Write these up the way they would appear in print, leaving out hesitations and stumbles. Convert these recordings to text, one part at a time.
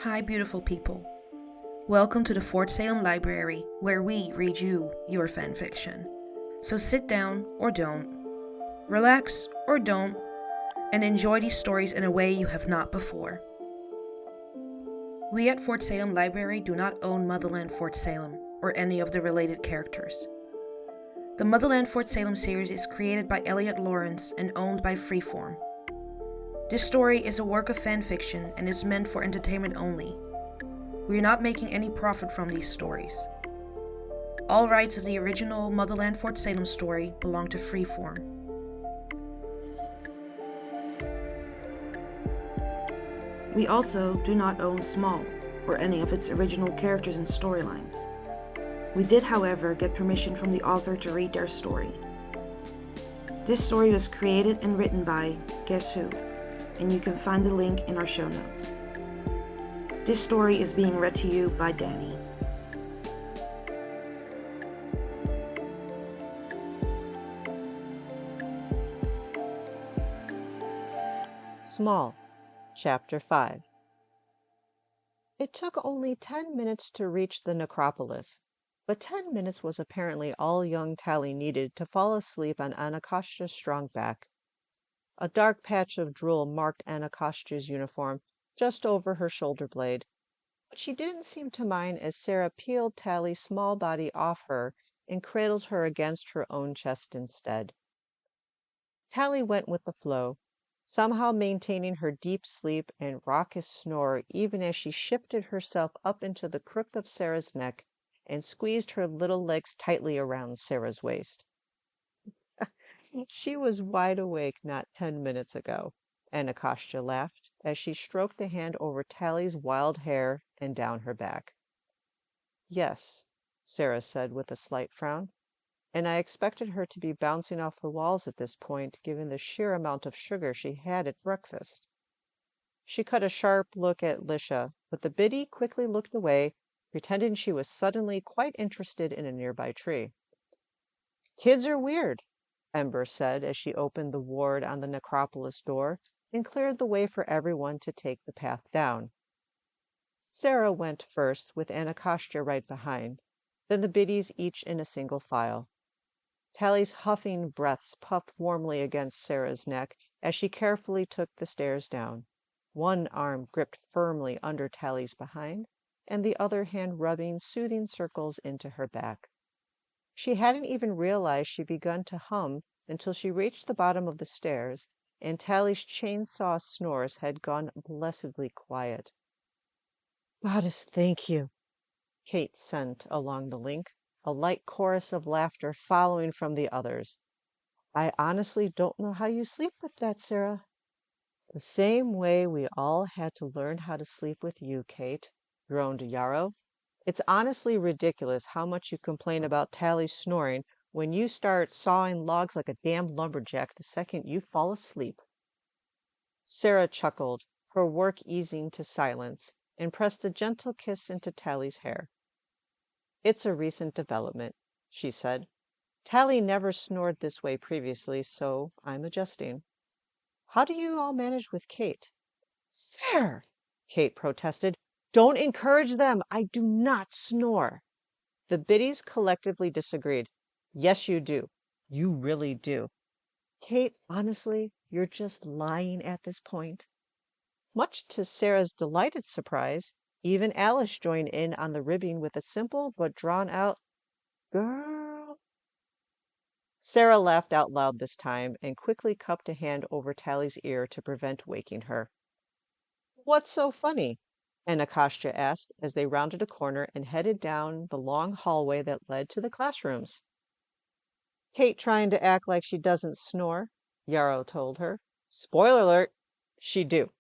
Hi, beautiful people. Welcome to the Fort Salem Library, where we read you your fanfiction. So sit down or don't, relax or don't, and enjoy these stories in a way you have not before. We at Fort Salem Library do not own Motherland Fort Salem or any of the related characters. The Motherland Fort Salem series is created by Elliot Lawrence and owned by Freeform. This story is a work of fanfiction and is meant for entertainment only. We are not making any profit from these stories. All rights of the original Motherland Fort Salem story belong to Freeform. We also do not own Small, or any of its original characters and storylines. We did, however, get permission from the author to read their story. This story was created and written by Gesshoo, and you can find the link in our show notes. This story is being read to you by Dani. Small, Chapter 5. It took only 10 minutes to reach the necropolis, but 10 minutes was apparently all young Tally needed to fall asleep on Anakashta's strong back. A dark patch of drool marked Anakashta's uniform just over her shoulder blade, but she didn't seem to mind as Sarah peeled Tally's small body off her and cradled her against her own chest instead. Tally went with the flow, somehow maintaining her deep sleep and raucous snore even as she shifted herself up into the crook of Sarah's neck and squeezed her little legs tightly around Sarah's waist. She was wide awake not 10 minutes ago, Anakashta laughed as she stroked the hand over Tally's wild hair and down her back. Yes, Sarah said with a slight frown, and I expected her to be bouncing off the walls at this point, given the sheer amount of sugar she had at breakfast. She cut a sharp look at Lisha, but the biddy quickly looked away, pretending she was suddenly quite interested in a nearby tree. Kids are weird, Ember said as she opened the ward on the necropolis door and cleared the way for everyone to take the path down. Sarah went first, with Anakashta right behind, then the biddies each in a single file. Tally's huffing breaths puffed warmly against Sarah's neck as she carefully took the stairs down, one arm gripped firmly under Tally's behind, and the other hand rubbing soothing circles into her back. She hadn't even realized she'd begun to hum until she reached the bottom of the stairs, and Tally's chainsaw snores had gone blessedly quiet. "Goddess, thank you," Kate sent along the link, a light chorus of laughter following from the others. "I honestly don't know how you sleep with that, Sarah." "The same way we all had to learn how to sleep with you, Kate," groaned Yarrow. "It's honestly ridiculous how much you complain about Tally's snoring when you start sawing logs like a damned lumberjack the second you fall asleep." Sarah chuckled, her work easing to silence, and pressed a gentle kiss into Tally's hair. "It's a recent development," she said. "Tally never snored this way previously, so I'm adjusting. How do you all manage with Kate?" "Sir!" Kate protested. "Don't encourage them. I do not snore." The biddies collectively disagreed. "Yes, you do. You really do." "Kate, honestly, you're just lying at this point." Much to Sarah's delighted surprise, even Alice joined in on the ribbing with a simple but drawn-out, "Girl." Sarah laughed out loud this time and quickly cupped a hand over Tally's ear to prevent waking her. "What's so funny?" Anakashta asked as they rounded a corner and headed down the long hallway that led to the classrooms. "Kate trying to act like she doesn't snore," Yarrow told her. "Spoiler alert, she do."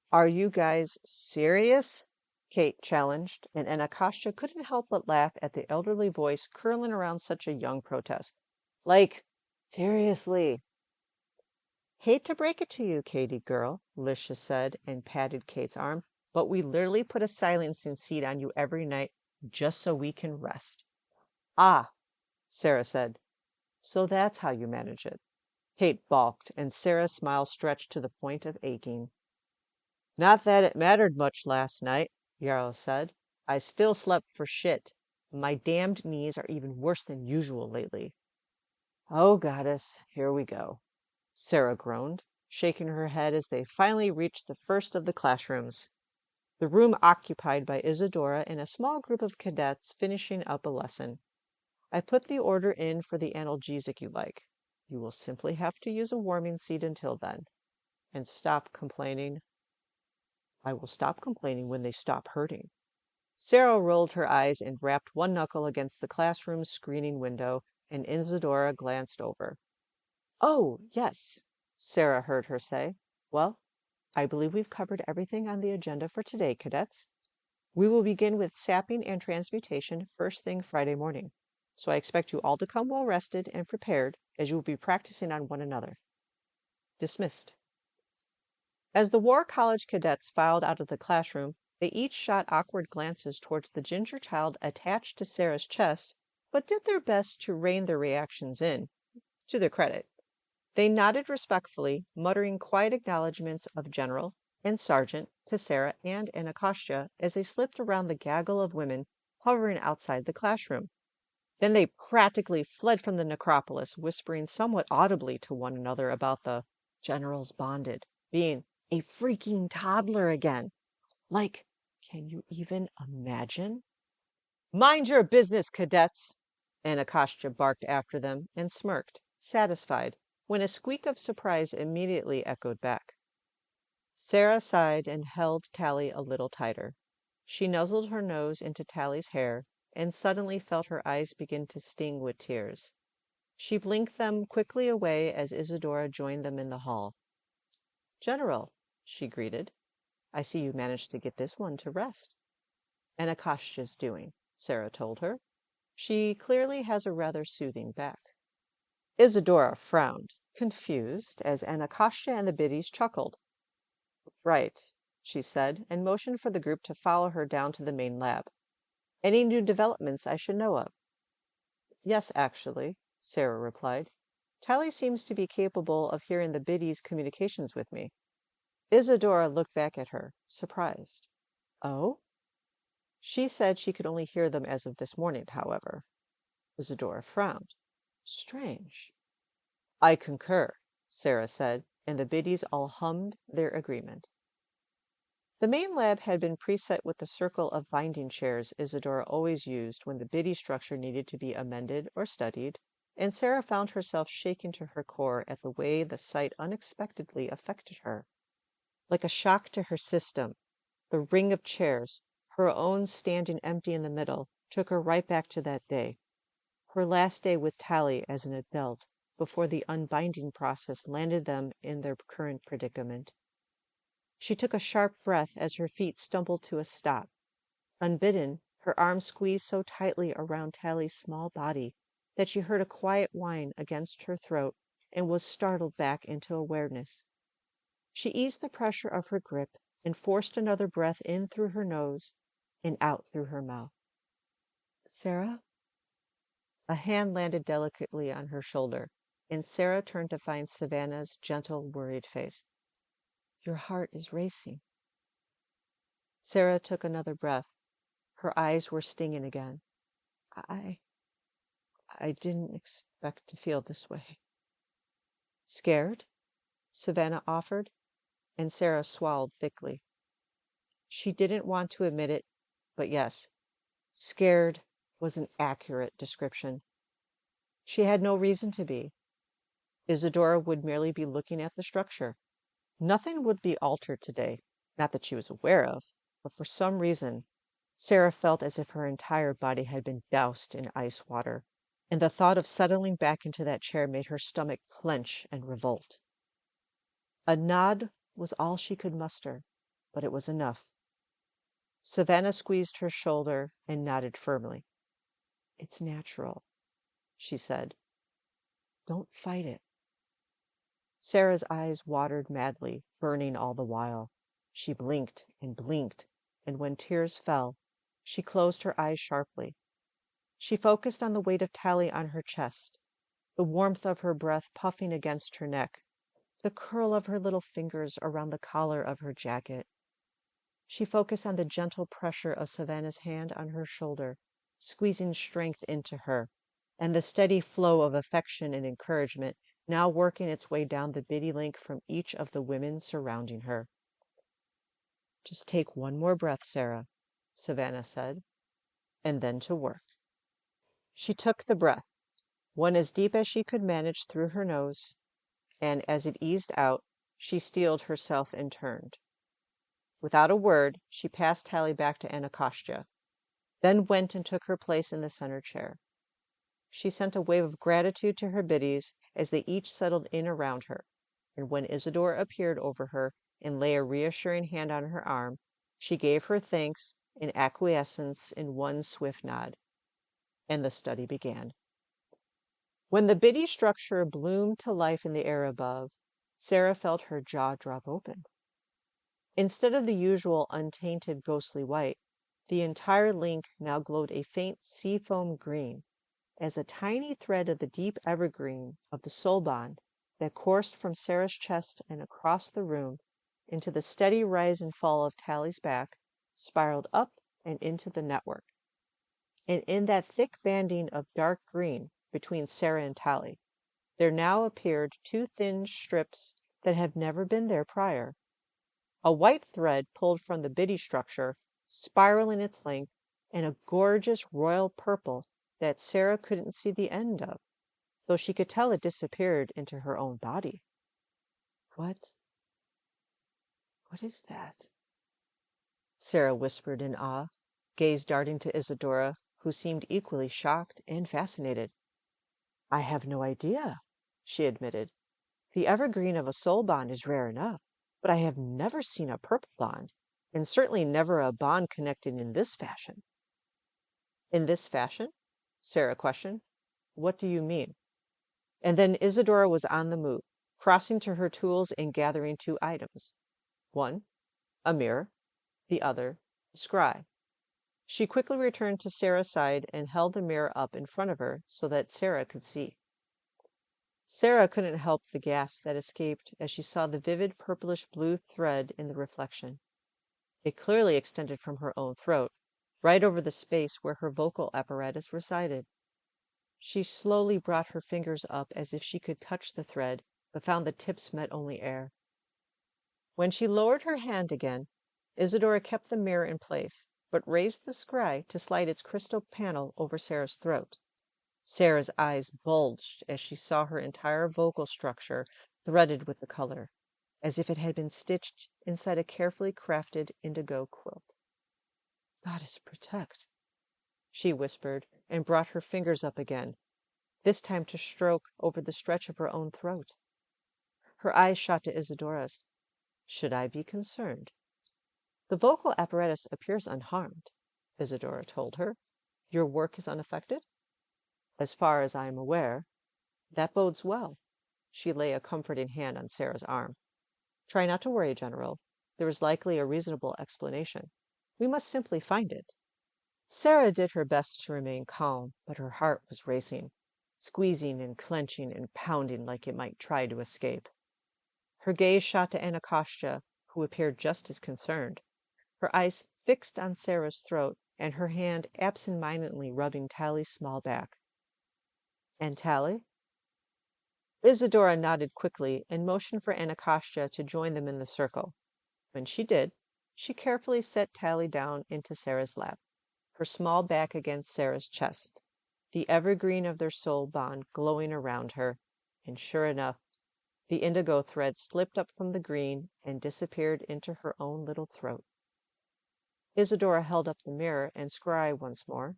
"Are you guys serious?" Kate challenged, and Anakashta couldn't help but laugh at the elderly voice curling around such a young protest. "Like, seriously." "Hate to break it to you, Katie girl," Lisha said and patted Kate's arm, "but we literally put a silencing seat on you every night just so we can rest." "Ah," Sarah said. "So that's how you manage it." Kate balked, and Sarah's smile stretched to the point of aching. Not that it mattered much last night, Yarrow said. I still slept for shit. My damned knees are even worse than usual lately. Oh, goddess, here we go, Sarah groaned, shaking her head as they finally reached the first of the classrooms, the room occupied by Isadora and a small group of cadets finishing up a lesson. I put the order in for the analgesic you like. You will simply have to use a warming seat until then. And stop complaining. I will stop complaining when they stop hurting. Sarah rolled her eyes and rapped one knuckle against the classroom's screening window, and Isadora glanced over. Oh, yes, Sarah heard her say. Well, I believe we've covered everything on the agenda for today, cadets. We will begin with sapping and transmutation first thing Friday morning. So I expect you all to come well rested and prepared, as you will be practicing on one another. Dismissed. As the War College cadets filed out of the classroom, they each shot awkward glances towards the ginger child attached to Sarah's chest, but did their best to rein their reactions in. To their credit, they nodded respectfully, muttering quiet acknowledgments of General and Sergeant to Sarah and Anacostia as they slipped around the gaggle of women hovering outside the classroom. Then they practically fled from the necropolis, whispering somewhat audibly to one another about the General's bonded being a freaking toddler again. Like, can you even imagine? Mind your business, cadets! Anacostia barked after them and smirked, satisfied, when a squeak of surprise immediately echoed back. Sarah sighed and held Tally a little tighter. She nuzzled her nose into Tally's hair and suddenly felt her eyes begin to sting with tears. She blinked them quickly away as Isadora joined them in the hall. General, she greeted, I see you managed to get this one to rest. Anacostia's doing, Sarah told her. She clearly has a rather soothing back. Isadora frowned, confused, as Anacostia and the biddies chuckled. Right, she said, and motioned for the group to follow her down to the main lab. Any new developments I should know of? Yes, actually, Sarah replied. Tally seems to be capable of hearing the biddies' communications with me. Isadora looked back at her, surprised. Oh? She said she could only hear them as of this morning, however. Isadora frowned. Strange. I concur, Sarah said, and the biddies all hummed their agreement. The main lab had been preset with the circle of binding chairs Isadora always used when the biddy structure needed to be amended or studied, and Sarah found herself shaken to her core at the way the sight unexpectedly affected her. Like a shock to her system, the ring of chairs, her own standing empty in the middle, took her right back to that day, her last day with Tally as an adult, before the unbinding process landed them in their current predicament. She took a sharp breath as her feet stumbled to a stop. Unbidden, her arms squeezed so tightly around Tally's small body that she heard a quiet whine against her throat and was startled back into awareness. She eased the pressure of her grip and forced another breath in through her nose and out through her mouth. Sarah? A hand landed delicately on her shoulder, and Sarah turned to find Savannah's gentle, worried face. Your heart is racing. Sarah took another breath. Her eyes were stinging again. I didn't expect to feel this way. Scared? Savannah offered, and Sarah swallowed thickly. She didn't want to admit it, but yes, scared was an accurate description. She had no reason to be. Isadora would merely be looking at the structure. Nothing would be altered today, not that she was aware of, but for some reason, Sarah felt as if her entire body had been doused in ice water, and the thought of settling back into that chair made her stomach clench and revolt. A nod was all she could muster, but it was enough. Savannah squeezed her shoulder and nodded firmly. It's natural, she said. Don't fight it. Sarah's eyes watered madly, burning all the while. She blinked, and when tears fell, she closed her eyes sharply. She focused on the weight of Tally on her chest, the warmth of her breath puffing against her neck, the curl of her little fingers around the collar of her jacket, She focused on the gentle pressure of Savannah's hand on her shoulder, squeezing strength into her, and the steady flow of affection and encouragement now working its way down the biddy link from each of the women surrounding her. "Just take one more breath, Sarah," Savannah said, "and then to work." She took the breath, one as deep as she could manage through her nose, and as it eased out, she steeled herself and turned. Without a word, she passed Tally back to Anacostia, then went and took her place in the center chair. She sent a wave of gratitude to her biddies as they each settled in around her, and when Isadora appeared over her and lay a reassuring hand on her arm, she gave her thanks and acquiescence in one swift nod, and the study began. When the biddy structure bloomed to life in the air above, Sarah felt her jaw drop open. Instead of the usual untainted ghostly white, the entire link now glowed a faint seafoam green, as a tiny thread of the deep evergreen of the soul bond that coursed from Sarah's chest and across the room into the steady rise and fall of Tally's back spiraled up and into the network. And in that thick banding of dark green between Sarah and Tally, there now appeared two thin strips that had never been there prior. A white thread pulled from the biddy structure, spiraling its length, and a gorgeous royal purple that Sarah couldn't see the end of, though she could tell it disappeared into her own body. What is that?" Sarah whispered in awe, gaze darting to Isadora, who seemed equally shocked and fascinated. "I have no idea," she admitted. "The evergreen of a soul bond is rare enough, but I have never seen a purple bond, and certainly never a bond connected in this fashion." "In this fashion?" Sarah questioned. "What do you mean?" And then Isadora was on the move, crossing to her tools and gathering two items. One, a mirror, the other, a scry. She quickly returned to Sarah's side and held the mirror up in front of her so that Sarah could see. Sarah couldn't help the gasp that escaped as she saw the vivid purplish blue thread in the reflection. It clearly extended from her own throat, right over the space where her vocal apparatus resided. She slowly brought her fingers up as if she could touch the thread, but found the tips met only air. When she lowered her hand again, Isadora kept the mirror in place, but raised the scry to slide its crystal panel over Sarah's throat. Sarah's eyes bulged as she saw her entire vocal structure threaded with the color, as if it had been stitched inside a carefully crafted indigo quilt. "Goddess protect," she whispered, and brought her fingers up again, this time to stroke over the stretch of her own throat. Her eyes shot to Isadora's. "Should I be concerned?" "The vocal apparatus appears unharmed," Isadora told her. "Your work is unaffected?" "As far as I am aware." "That bodes well." She lay a comforting hand on Sarah's arm. "Try not to worry, General. There is likely a reasonable explanation. We must simply find it." Sarah did her best to remain calm, but her heart was racing, squeezing and clenching and pounding like it might try to escape. Her gaze shot to Anacostia, who appeared just as concerned, her eyes fixed on Sarah's throat and her hand absent-mindedly rubbing Tally's small back. "And Tally?" Isadora nodded quickly and motioned for Anacostia to join them in the circle. When she did, she carefully set Tally down into Sarah's lap, her small back against Sarah's chest, the evergreen of their soul bond glowing around her, and sure enough, the indigo thread slipped up from the green and disappeared into her own little throat. Isadora held up the mirror and scry once more,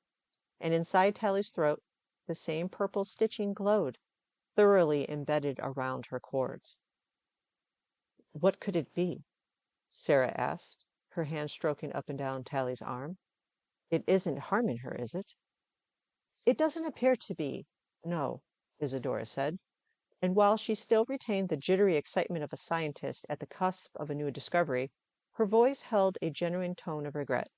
and inside Tally's throat the same purple stitching glowed, thoroughly embedded around her cords. "What could it be?" Sarah asked, her hand stroking up and down Tally's arm. "It isn't harming her, is it?" "It doesn't appear to be, no," Isadora said, and while she still retained the jittery excitement of a scientist at the cusp of a new discovery, her voice held a genuine tone of regret.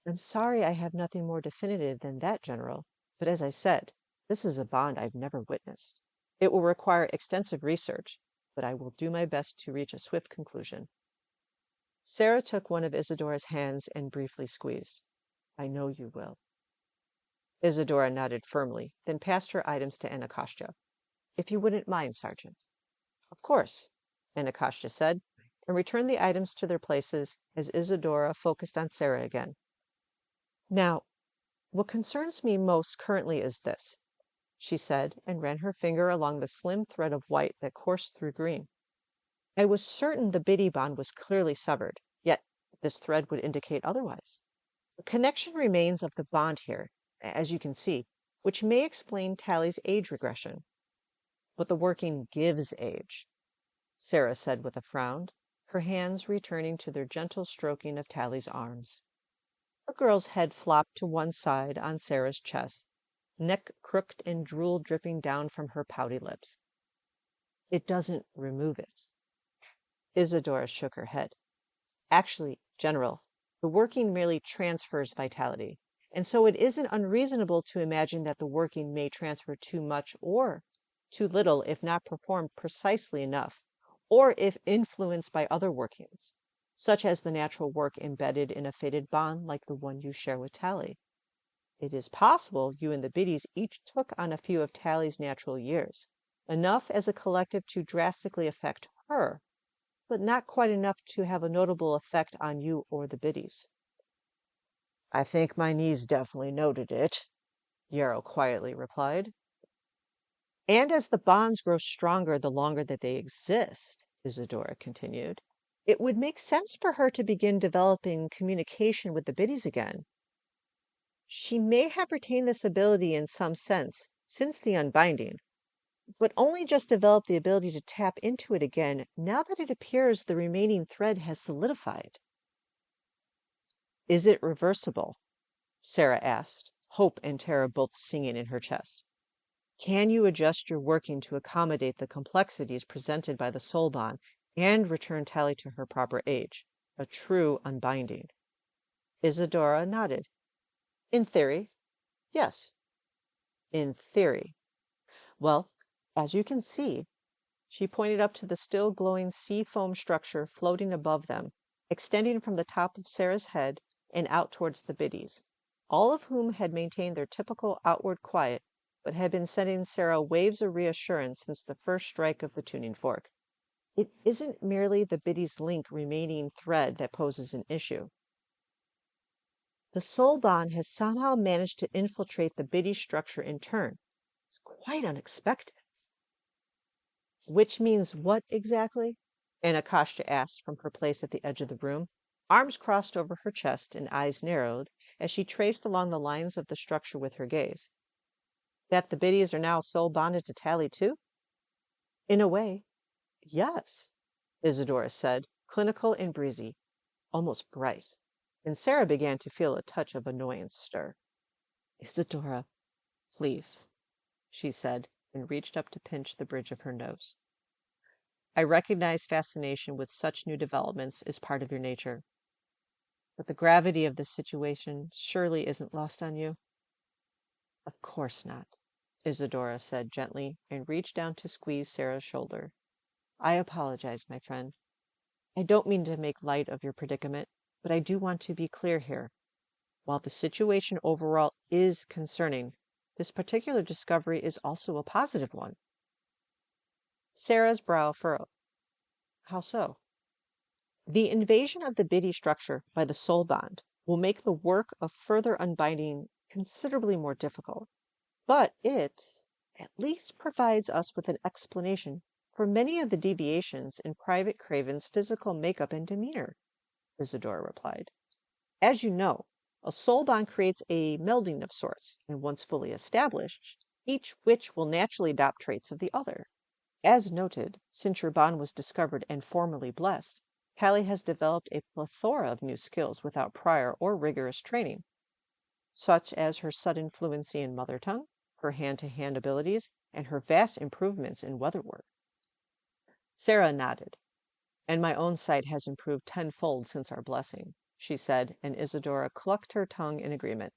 "I'm sorry I have nothing more definitive than that, General, but as I said, this is a bond I've never witnessed. It will require extensive research, but I will do my best to reach a swift conclusion." Sarah took one of Isadora's hands and briefly squeezed. I know you will. Isadora nodded firmly, then passed her items to Anacostia. If you wouldn't mind, Sergeant. Of course, Anacostia said, and returned the items to their places as Isadora focused on Sarah again. Now, what concerns me most currently is this, she said, and ran her finger along the slim thread of white that coursed through green. I was certain the Biddy bond was clearly severed, yet this thread would indicate otherwise. The connection remains of the bond here, as you can see, which may explain Tally's age regression. But the working gives age, Sarah said with a frown, her hands returning to their gentle stroking of Tally's arms. The girl's head flopped to one side on Sarah's chest, neck crooked and drool dripping down from her pouty lips. It doesn't remove it. Isadora shook her head. Actually, General, the working merely transfers vitality, and so it isn't unreasonable to imagine that the working may transfer too much or too little if not performed precisely enough, or if influenced by other workings, such as the natural work embedded in a fated bond like the one you share with Tally. It is possible you and the Biddies each took on a few of Tally's natural years, enough as a collective to drastically affect her, but not quite enough to have a notable effect on you or the Biddies. I think my niece definitely noted it, Yarrow quietly replied. And as the bonds grow stronger the longer that they exist, Isadora continued, it would make sense for her to begin developing communication with the Biddies again. She may have retained this ability in some sense since the unbinding, but only just developed the ability to tap into it again now that it appears the remaining thread has solidified. Is it reversible? Sarah asked, hope and terror both singing in her chest. Can you adjust your working to accommodate the complexities presented by the soul bond and return Tally to her proper age, a true unbinding? Isadora nodded. In theory, yes. In theory. Well, as you can see, she pointed up to the still glowing sea foam structure floating above them, extending from the top of Sarah's head and out towards the Biddies, all of whom had maintained their typical outward quiet, but had been sending Sarah waves of reassurance since the first strike of the tuning fork. It isn't merely the Biddies' link remaining thread that poses an issue. The soul bond has somehow managed to infiltrate the Biddy structure in turn. It's quite unexpected. Which means what exactly? Anacostia asked from her place at the edge of the room, arms crossed over her chest and eyes narrowed as she traced along the lines of the structure with her gaze. That the Biddies are now soul bonded to Tally too? In a way, yes, Isadora said, clinical and breezy, almost bright, and Sarah began to feel a touch of annoyance stir. Isadora, please, she said, and reached up to pinch the bridge of her nose. I recognize fascination with such new developments is part of your nature. But the gravity of this situation surely isn't lost on you? Of course not, Isadora said gently, and reached down to squeeze Sarah's shoulder. I apologize, my friend. I don't mean to make light of your predicament, but I do want to be clear here. While the situation overall is concerning, this particular discovery is also a positive one. Sarah's brow furrowed. How so? The invasion of the Biddy structure by the soul bond will make the work of further unbinding considerably more difficult, but it at least provides us with an explanation for many of the deviations in Private Craven's physical makeup and demeanor, Isadora replied. As you know, a soul bond creates a melding of sorts, and once fully established, each which will naturally adopt traits of the other. As noted, since your bond was discovered and formally blessed, Tally has developed a plethora of new skills without prior or rigorous training, such as her sudden fluency in mother tongue, her hand-to-hand abilities, and her vast improvements in weather work. Sarah nodded. And my own sight has improved tenfold since our blessing, she said, and Isadora clucked her tongue in agreement.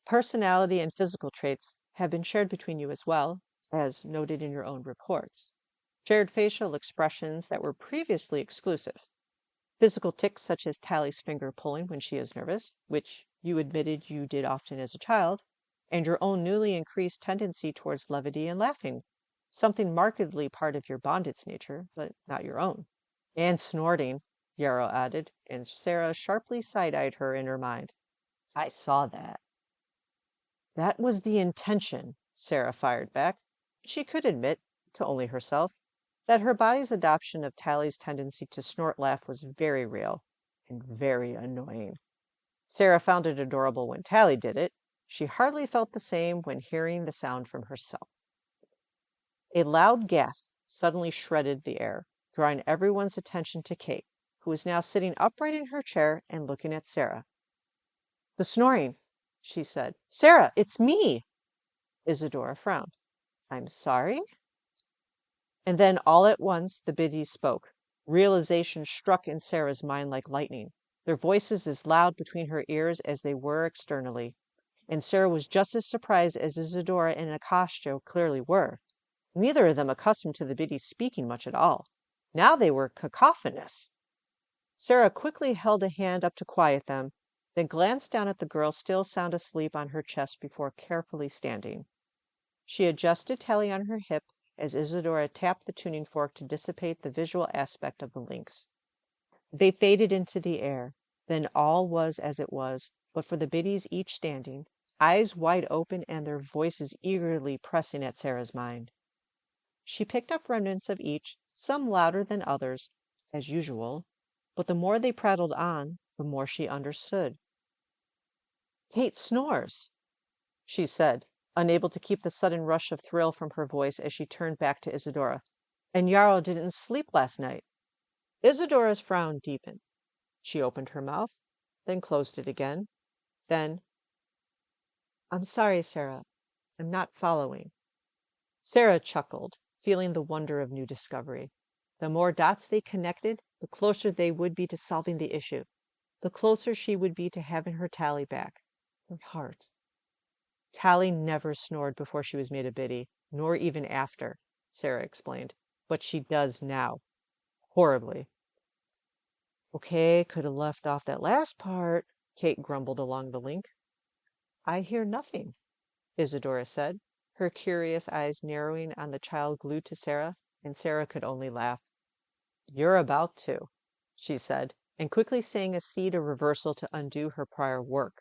Personality and physical traits have been shared between you as well, as noted in your own reports. Shared facial expressions that were previously exclusive. Physical tics such as Tally's finger pulling when she is nervous, which you admitted you did often as a child, and your own newly increased tendency towards levity and laughing, something markedly part of your bonded's nature, but not your own. And snorting, Yarrow added, and Sarah sharply side-eyed her in her mind. I saw that. That was the intention, Sarah fired back. She could admit, to only herself, that her body's adoption of Tally's tendency to snort laugh was very real and very annoying. Sarah found it adorable when Tally did it. She hardly felt the same when hearing the sound from herself. A loud gasp suddenly shredded the air, drawing everyone's attention to Kate, who was now sitting upright in her chair and looking at Sarah. The snoring, she said. Sarah, it's me. Isadora frowned. I'm sorry? And then all at once the biddies spoke. Realization struck in Sarah's mind like lightning, their voices as loud between her ears as they were externally. And Sarah was just as surprised as Isadora and Akasha clearly were, neither of them accustomed to the biddies speaking much at all. Now they were cacophonous. Sarah quickly held a hand up to quiet them, then glanced down at the girl still sound asleep on her chest before carefully standing. She adjusted Tally on her hip as Isadora tapped the tuning fork to dissipate the visual aspect of the links. They faded into the air. Then all was as it was, but for the biddies each standing, eyes wide open and their voices eagerly pressing at Sarah's mind. She picked up remnants of each, some louder than others, as usual, but the more they prattled on, the more she understood. Kate snores, she said, unable to keep the sudden rush of thrill from her voice as she turned back to Isadora. And Yarrow didn't sleep last night. Isadora's frown deepened. She opened her mouth, then closed it again. Then, I'm sorry, Sarah. I'm not following. Sarah chuckled, feeling the wonder of new discovery. The more dots they connected, the closer they would be to solving the issue, the closer she would be to having her Tally back. Her heart. Tally never snored before she was made a biddy, nor even after, Sarah explained. But she does now. Horribly. Okay, could have left off that last part, Kate grumbled along the link. I hear nothing, Isadora said, her curious eyes narrowing on the child glued to Sarah, and Sarah could only laugh. You're about to, she said, and quickly sang a seed of reversal to undo her prior work.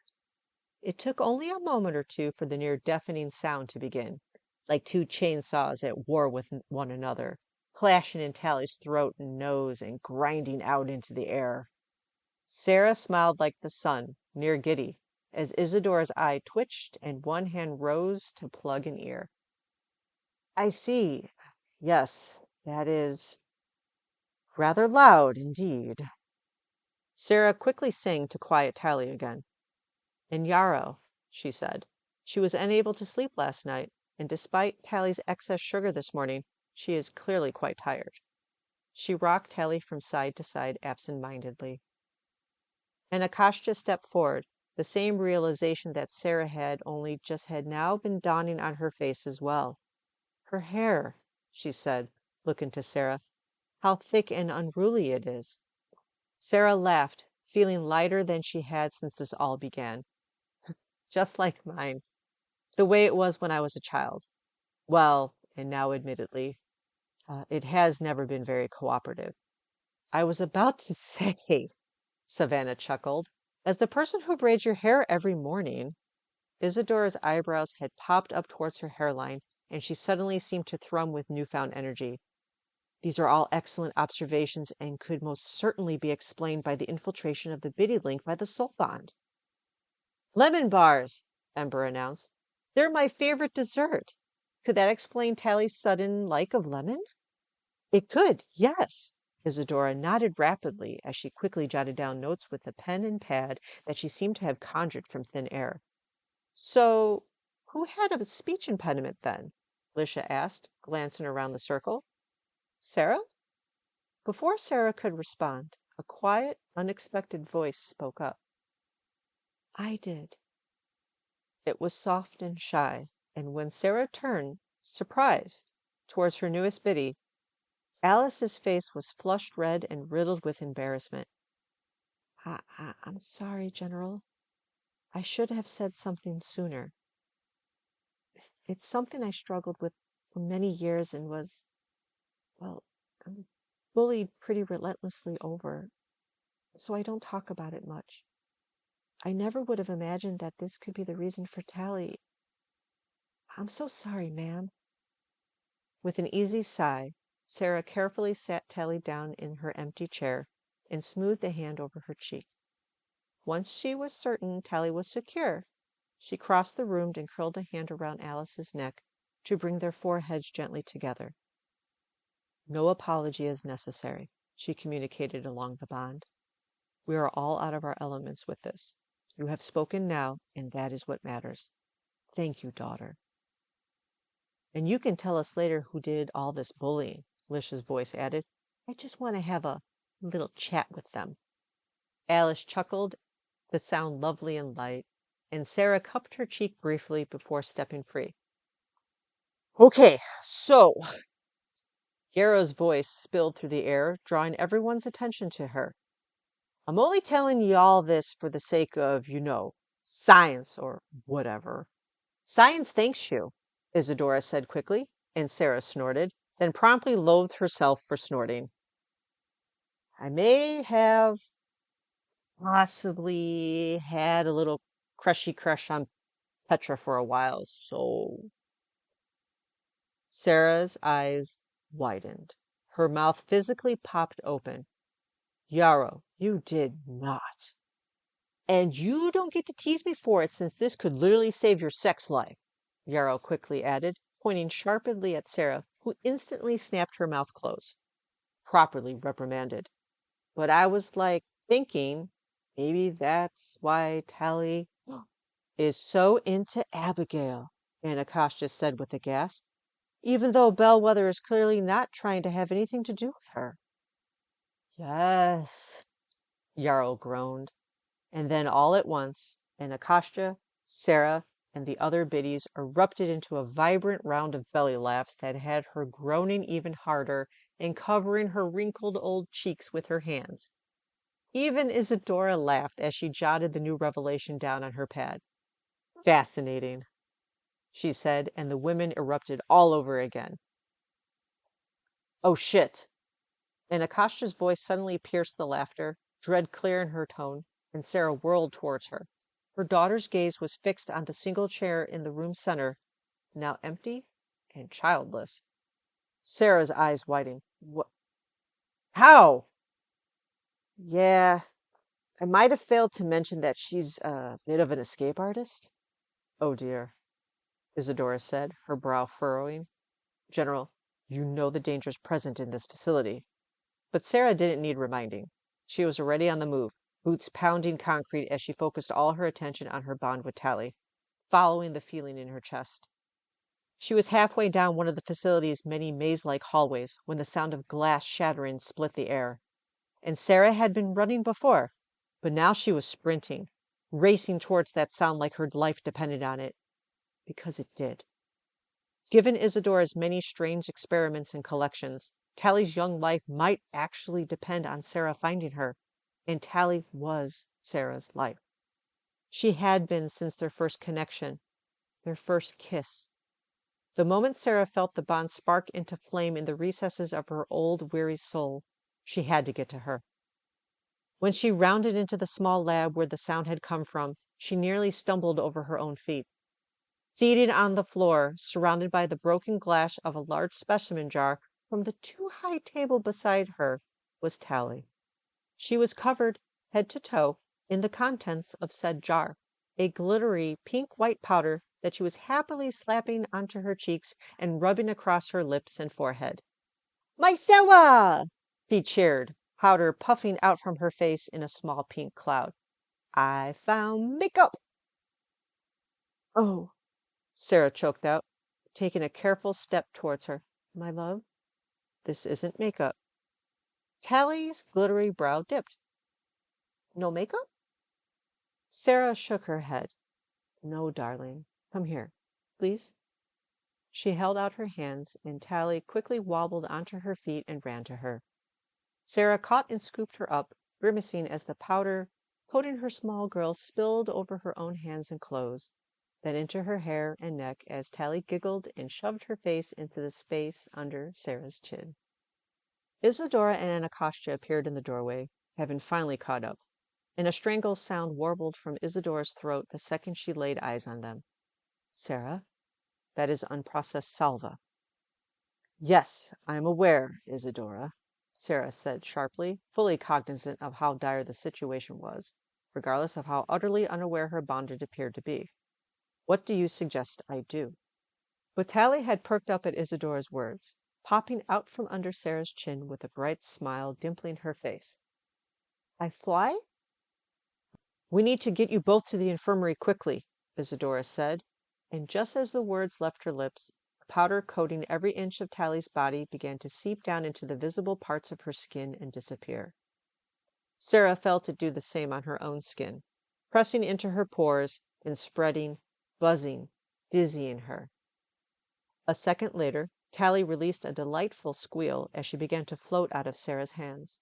It took only a moment or two for the near-deafening sound to begin, like two chainsaws at war with one another, clashing in Tally's throat and nose and grinding out into the air. Sarah smiled like the sun, near giddy, as Isadora's eye twitched and one hand rose to plug an ear. I see. Yes, that is rather loud indeed. Sarah quickly sang to quiet Tally again. And Yarrow, she said. She was unable to sleep last night, and despite Tally's excess sugar this morning, she is clearly quite tired. She rocked Tally from side to side absent-mindedly. And Akasha stepped forward, the same realization that Sarah had only just had now been dawning on her face as well. Her hair, she said, looking to Sarah. How thick and unruly it is. Sarah laughed, feeling lighter than she had since this all began. Just like mine. The way it was when I was a child. Well, and now admittedly, it has never been very cooperative. I was about to say, Savannah chuckled, as the person who braids your hair every morning. Isadora's eyebrows had popped up towards her hairline, and she suddenly seemed to thrum with newfound energy. These are all excellent observations and could most certainly be explained by the infiltration of the biddy link by the soul bond. Lemon bars, Ember announced. They're my favorite dessert. Could that explain Tally's sudden like of lemon? It could, yes. Isadora nodded rapidly as she quickly jotted down notes with a pen and pad that she seemed to have conjured from thin air. So, who had a speech impediment then? Lisha asked, glancing around the circle. Sarah? Before Sarah could respond, a quiet, unexpected voice spoke up. I did. It was soft and shy, and when Sarah turned, surprised, towards her newest biddy, Alice's face was flushed red and riddled with embarrassment. I'm sorry, General. I should have said something sooner. It's something I struggled with for many years and well, I was bullied pretty relentlessly over, so I don't talk about it much. I never would have imagined that this could be the reason for Tally. I'm so sorry, ma'am. With an easy sigh, Sarah carefully sat Tally down in her empty chair and smoothed the hand over her cheek. Once she was certain Tally was secure, she crossed the room and curled a hand around Alice's neck to bring their foreheads gently together. No apology is necessary, she communicated along the bond. We are all out of our elements with this. You have spoken now, and that is what matters. Thank you, daughter. And you can tell us later who did all this bullying, Licia's voice added. I just want to have a little chat with them. Alice chuckled, the sound lovely and light, and Sarah cupped her cheek briefly before stepping free. Okay, so Garrow's voice spilled through the air, drawing everyone's attention to her. I'm only telling y'all this for the sake of, science or whatever. Science thanks you, Isadora said quickly, and Sarah snorted, then promptly loathed herself for snorting. I may have possibly had a little crushy crush on Petra for a while, so... Sarah's eyes widened. Her mouth physically popped open. Yarrow, you did not. And you don't get to tease me for it, since this could literally save your sex life, Yarrow quickly added, pointing sharply at Sarah, who instantly snapped her mouth closed. Properly reprimanded. But I was thinking, maybe that's why Tally is so into Abigail, Anacostia said with a gasp, even though Bellwether is clearly not trying to have anything to do with her. Yes, Yarrow groaned. And then all at once, Anacostia, Sarah, and the other biddies erupted into a vibrant round of belly laughs that had her groaning even harder and covering her wrinkled old cheeks with her hands. Even Isadora laughed as she jotted the new revelation down on her pad. Fascinating, she said, and the women erupted all over again. Oh shit! Anacostia's voice suddenly pierced the laughter, dread clear in her tone, and Sarah whirled towards her. Her daughter's gaze was fixed on the single chair in the room's center, now empty and childless. Sarah's eyes widened. What? How? Yeah, I might have failed to mention that she's a bit of an escape artist. Oh dear, Isadora said, her brow furrowing. General, you know the dangers present in this facility. But Sarah didn't need reminding. She was already on the move, boots pounding concrete as she focused all her attention on her bond with Tally, following the feeling in her chest. She was halfway down one of the facility's many maze-like hallways when the sound of glass shattering split the air. And Sarah had been running before, but now she was sprinting, racing towards that sound like her life depended on it. Because it did. Given Isadora's many strange experiments and collections, Tally's young life might actually depend on Sarah finding her, and Tally was Sarah's life. She had been since their first connection, their first kiss. The moment Sarah felt the bond spark into flame in the recesses of her old, weary soul, she had to get to her. When she rounded into the small lab where the sound had come from, she nearly stumbled over her own feet. Seated on the floor, surrounded by the broken glass of a large specimen jar from the too-high table beside her, was Tally. She was covered, head to toe, in the contents of said jar, a glittery pink-white powder that she was happily slapping onto her cheeks and rubbing across her lips and forehead. My Sarah! He cheered, powder puffing out from her face in a small pink cloud. I found makeup! Oh, Sarah choked out, taking a careful step towards her. My love, this isn't makeup. Tally's glittery brow dipped. No makeup? Sarah shook her head. No, darling. Come here, please. She held out her hands, and Tally quickly wobbled onto her feet and ran to her. Sarah caught and scooped her up, grimacing as the powder coating her small girl spilled over her own hands and clothes, then into her hair and neck as Tally giggled and shoved her face into the space under Sarah's chin. Isadora and Anacostia appeared in the doorway, having finally caught up, and a strangled sound warbled from Isadora's throat the second she laid eyes on them. "Sarah, that is unprocessed salva." "Yes, I am aware, Isadora," Sarah said sharply, fully cognizant of how dire the situation was, regardless of how utterly unaware her bondage appeared to be. "What do you suggest I do?" But Tally had perked up at Isadora's words, popping out from under Sarah's chin with a bright smile dimpling her face. "I fly?" "We need to get you both to the infirmary quickly," Isadora said, and just as the words left her lips, the powder coating every inch of Tally's body began to seep down into the visible parts of her skin and disappear. Sarah felt it do the same on her own skin, pressing into her pores and spreading, buzzing, dizzying her. A second later, Tally released a delightful squeal as she began to float out of Sarah's hands.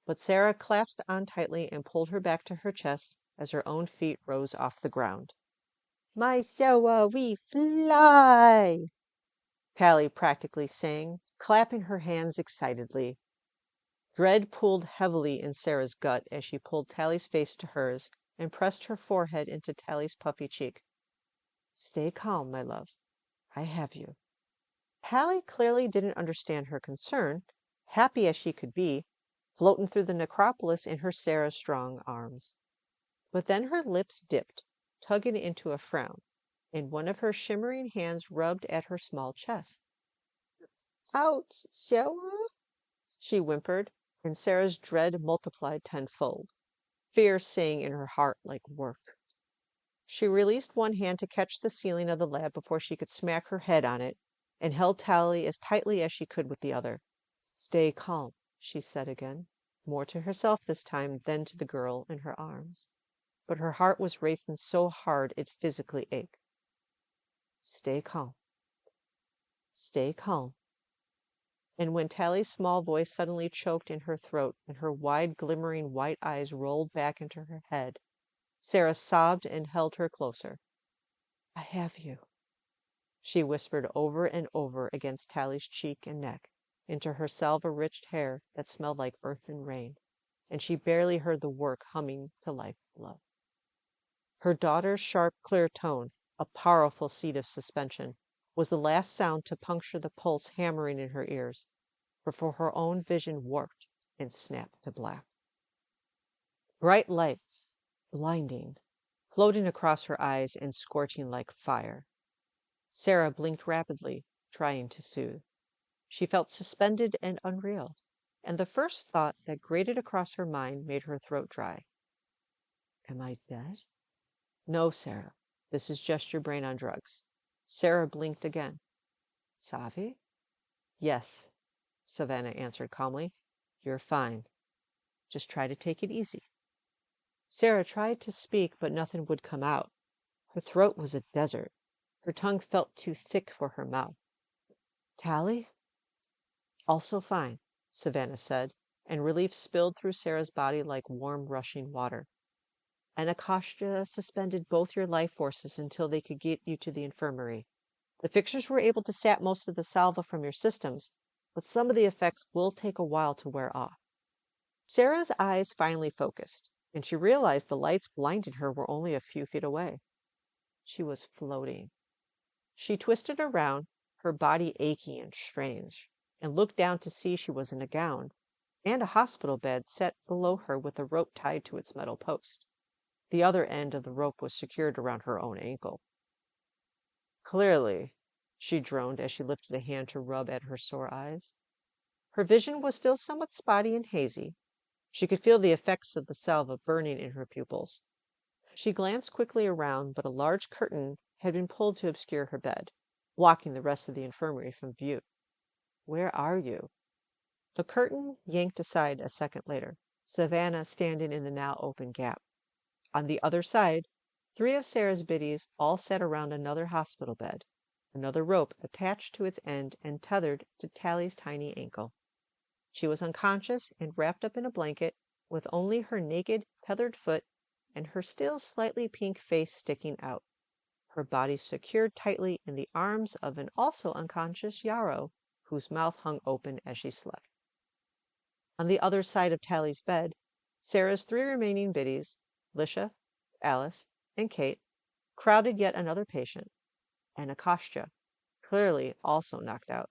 But Sarah clasped on tightly and pulled her back to her chest as her own feet rose off the ground. "My Sarah, we fly!" Tally practically sang, clapping her hands excitedly. Dread pulled heavily in Sarah's gut as she pulled Tally's face to hers and pressed her forehead into Tally's puffy cheek. "Stay calm, my love. I have you." Tally clearly didn't understand her concern, happy as she could be, floating through the necropolis in her Sarah's strong arms. But then her lips dipped, tugging into a frown, and one of her shimmering hands rubbed at her small chest. "Ouch, Sarah," she whimpered, and Sarah's dread multiplied tenfold, fear saying in her heart like "work." She released one hand to catch the ceiling of the lab before she could smack her head on it, and held Tally as tightly as she could with the other. "Stay calm," she said again, more to herself this time than to the girl in her arms. But her heart was racing so hard it physically ached. "Stay calm. Stay calm." And when Tally's small voice suddenly choked in her throat and her wide, glimmering white eyes rolled back into her head, Sarah sobbed and held her closer. "I have you," she whispered over and over against Tally's cheek and neck, into her salva-rich hair that smelled like earth and rain, and she barely heard the work humming to life below. Her daughter's sharp, clear tone, a powerful seat of suspension, was the last sound to puncture the pulse hammering in her ears, before her own vision warped and snapped to black. Bright lights, blinding, floating across her eyes and scorching like fire. Sarah blinked rapidly, trying to soothe. She felt suspended and unreal, and the first thought that grated across her mind made her throat dry. "Am I dead?" "No, Sarah. This is just your brain on drugs." Sarah blinked again. "Savi?" "Yes," Savannah answered calmly. "You're fine. Just try to take it easy." Sarah tried to speak, but nothing would come out. Her throat was a desert. Her tongue felt too thick for her mouth. "Tally?" "Also fine," Savannah said, and relief spilled through Sarah's body like warm, rushing water. "Anacostia suspended both your life forces until they could get you to the infirmary. The fixers were able to sap most of the salva from your systems, but some of the effects will take a while to wear off." Sarah's eyes finally focused, and she realized the lights blinding her were only a few feet away. She was floating. She twisted around, her body achy and strange, and looked down to see she was in a gown, and a hospital bed set below her with a rope tied to its metal post. The other end of the rope was secured around her own ankle. "Clearly," she droned as she lifted a hand to rub at her sore eyes. Her vision was still somewhat spotty and hazy. She could feel the effects of the salva burning in her pupils. She glanced quickly around, but a large curtain had been pulled to obscure her bed, blocking the rest of the infirmary from view. "Where are you?" The curtain yanked aside a second later, Savannah standing in the now open gap. On the other side, 3 of Sarah's biddies all sat around another hospital bed, another rope attached to its end and tethered to Tally's tiny ankle. She was unconscious and wrapped up in a blanket, with only her naked, tethered foot and her still slightly pink face sticking out, her body secured tightly in the arms of an also unconscious Yarrow, whose mouth hung open as she slept. On the other side of Tally's bed, Sarah's 3 remaining biddies, Lisha, Alice, and Kate, crowded yet another patient, and Akashya, clearly also knocked out.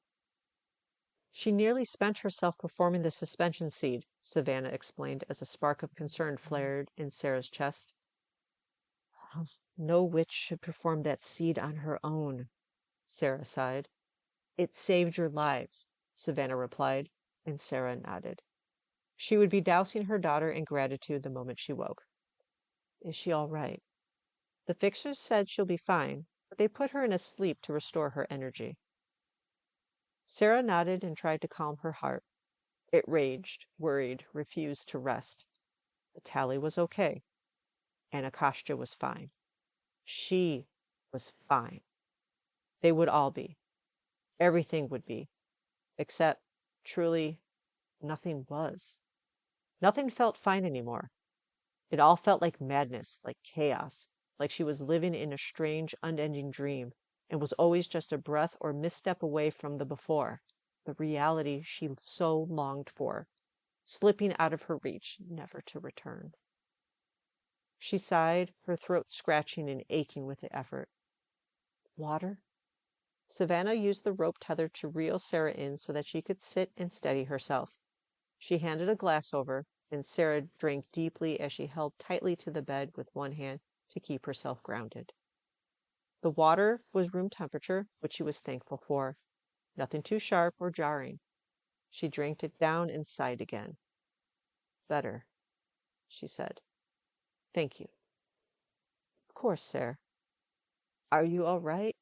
She nearly spent herself performing the suspension seed, Savannah explained as a spark of concern flared in Sarah's chest. No witch should perform that seed on her own, Sarah sighed. It saved your lives, Savannah replied, and Sarah nodded. She would be dousing her daughter in gratitude the moment she woke. Is she all right? The fixers said she'll be fine, but they put her in a sleep to restore her energy. Sarah nodded and tried to calm her heart. It raged, worried, refused to rest. But Tally was okay, and Akashya was fine. She was fine. They would all be. Everything would be. Except, truly, nothing was. Nothing felt fine anymore. It all felt like madness, like chaos, like she was living in a strange, unending dream, and was always just a breath or misstep away from the before, the reality she so longed for, slipping out of her reach, never to return. She sighed, her throat scratching and aching with the effort. Water? Savannah used the rope tether to reel Sarah in so that she could sit and steady herself. She handed a glass over, and Sarah drank deeply as she held tightly to the bed with one hand to keep herself grounded. The water was room temperature, which she was thankful for. Nothing too sharp or jarring. She drank it down and sighed again. Better, she said. Thank you. Of course, sir. Are you all right?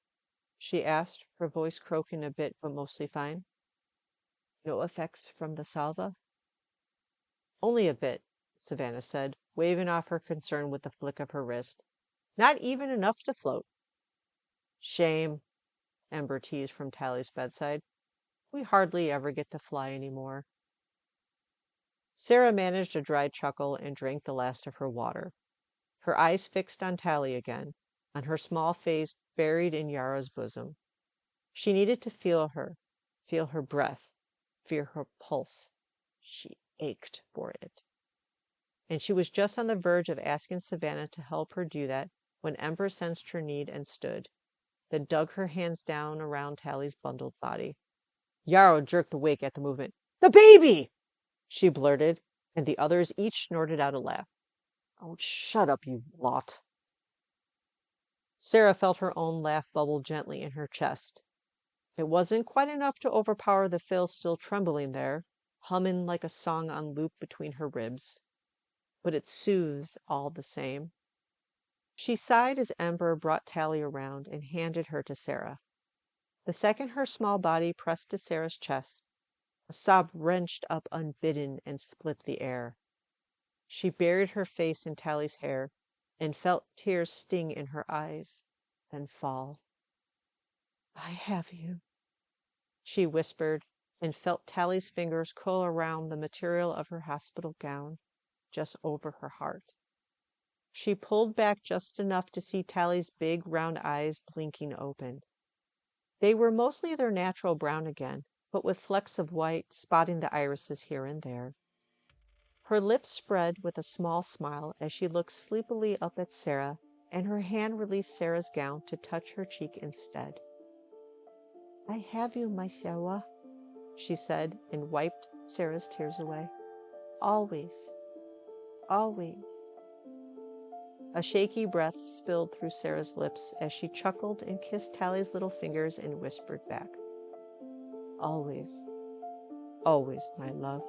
She asked, her voice croaking a bit, but mostly fine. No effects from the salva? Only a bit, Savannah said, waving off her concern with a flick of her wrist. Not even enough to float. Shame, Ember teased from Tally's bedside. We hardly ever get to fly anymore. Sarah managed a dry chuckle and drank the last of her water. Her eyes fixed on Tally again, on her small face buried in Yara's bosom. She needed to feel her breath, feel her pulse. She ached for it. And she was just on the verge of asking Savannah to help her do that when Ember sensed her need and stood, then dug her hands down around Tally's bundled body. Yarrow jerked awake at the movement. The baby! She blurted, and the others each snorted out a laugh. Oh, shut up, you lot. Sarah felt her own laugh bubble gently in her chest. It wasn't quite enough to overpower the Phil still trembling there, humming like a song on loop between her ribs. But it soothed all the same. She sighed as Ember brought Tally around and handed her to Sarah. The second her small body pressed to Sarah's chest, a sob wrenched up unbidden and split the air. She buried her face in Tally's hair and felt tears sting in her eyes, then fall. I have you, she whispered, and felt Tally's fingers curl around the material of her hospital gown, just over her heart. She pulled back just enough to see Tally's big round eyes blinking open. They were mostly their natural brown again, but with flecks of white spotting the irises here and there. Her lips spread with a small smile as she looked sleepily up at Sarah, and her hand released Sarah's gown to touch her cheek instead. I have you, my Sarah, she said, and wiped Sarah's tears away. Always, always. A shaky breath spilled through Sarah's lips as she chuckled and kissed Tally's little fingers and whispered back. Always, always, my love.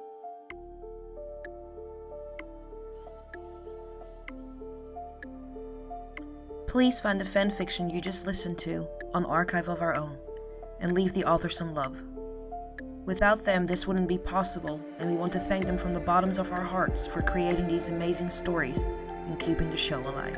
Please find the fanfiction you just listened to on Archive of Our Own and leave the author some love. Without them, this wouldn't be possible, and we want to thank them from the bottoms of our hearts for creating these amazing stories and keeping the show alive.